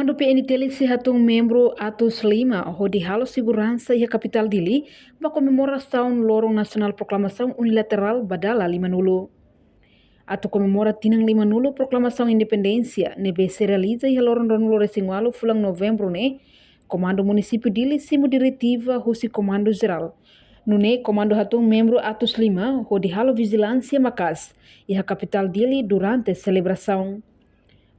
Comando PNTL Sehatung membro Atos Lima, Rodi Halo Segurança e a capital dele, uma comemoração no Lorong Nacional Proclamação Unilateral Badala Lima Nulo. Ato comemora Tinang Lima Nulo Proclamação Independência, nebe se realiza e a Lorong Nulo Resingualo fulang novembro, né? Comando Município dele, simo diretiva, Russi Comando Geral. Nune, Comando Hatung membro Atos Lima, Rodi Halo Vigilância Macas, e a capital dele durante a celebração.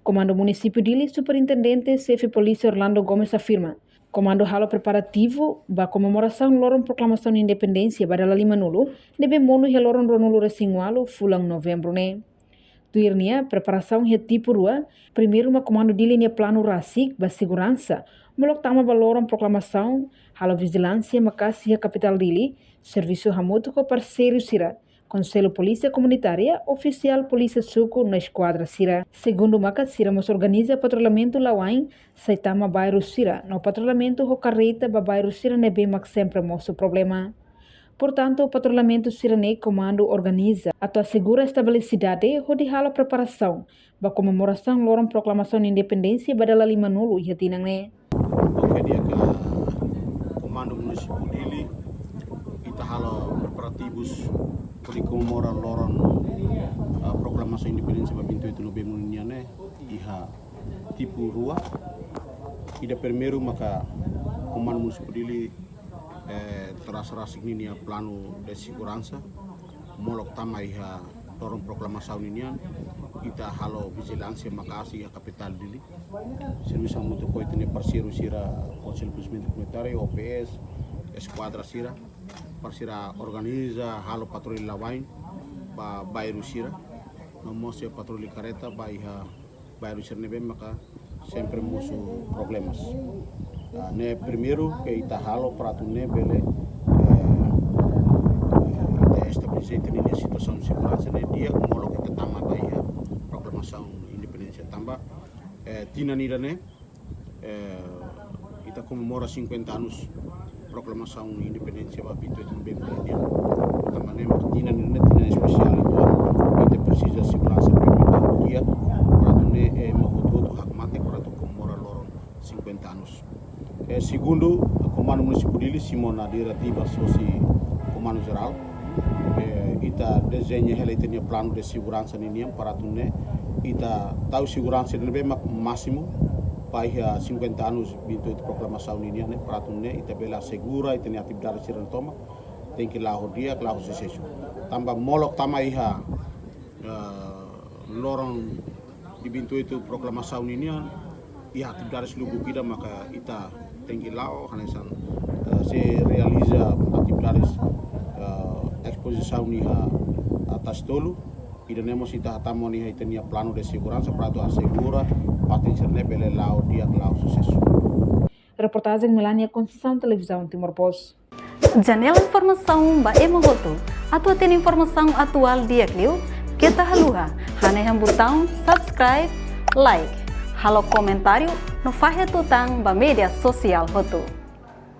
Comando Município dele, Superintendente Chefe Polícia Orlando Gomes afirma: Comando halo preparativo ba comemoração Lorong Proclamação de Independência Badala Lima Nulo, nebe mono e Lorong Nulo Resingualo fulang novembro, né? Tuirnia, preparação é tipo rua, primeiro uma comando dele é plano RASIC ba segurança, molok tama ba Lorong Proclamação, halo vigilância Macas e a capital dele, serviço hamuto com parceiro Sira, Conselho Polícia Comunitária, Oficial Polícia Suco na Esquadra Sira. Segundo Macas, Sira nos organiza patrulhamento Lawain, Saitama bairro Sira. No patrulhamento Rocarreta, bairro Sira nebe mak sempre mostra problema. Portanto, o patrulhamento Sirane Comando organiza, ato assegura a estabilidade, rodear a preparação, ba comemoração Lorong Proclamação de Independência Badala Lima Nulo e Hatinang. Oke, dia ke Comando Municipal dele, kita halo preparativos para comemorar Lorong Proclamação Independência ba 28 novembro niane iha tipo rua. Ida primeiro maka Comando Municipal dele terasa ini plano de segurança molok tama iha Lorong Proclamação nian kita halo vigilância Makasih a capital dele serviço muito coito ne parceiro Sira Conselho Comunitário OPS Esquadra Sira parceira organiza halo patrulha Lawain ba bairro Sira mostra patrulha careta ba iha bairro Sira nebe maka sempre musuh problemas. Ne primeiro que ita halo para tu ne bele ita estabilizar a situação de segurança ne dia molo que tama baia proclamação independência tamba tina nira ne ita comemora 50 anos proclamação independência ba 28 de novembro dia tamba ne tina nira tina especial itu ita precisa segurança primeira dia para tu ne mahutu hak mate para tu comemora lorong 50 anos. Segundo, o Comando Municipal dele, Simona Diretiva Soci Comando Geral, ita desenha ele tem plano de segurança niam para tunne, ita tahu segurança ele bem máximo para 50 anos 28 proclamação niam né para tunne, ita bela segura, ita tem atividade siran toma, tem que lá rodia, lá sucesso. Tambah molok tama iha lorong di 28 proclamação niam, iha atividade lugu kita maka ita tinggi lao hanesan se realiza atividades exposição niha atas tolo e tenemos ita tamo niha itenia plano de segurança para tu assegura patente nebele lao dia lao sucesso. Reportagem Melania Conceição, Televisão Timor Post. Janela informação ba emohoto. Atua tem informação atual dia Clio, kita haluha, haneham botão subscribe, like, halo comentário no Fahe Tutang ba media sosial hotu.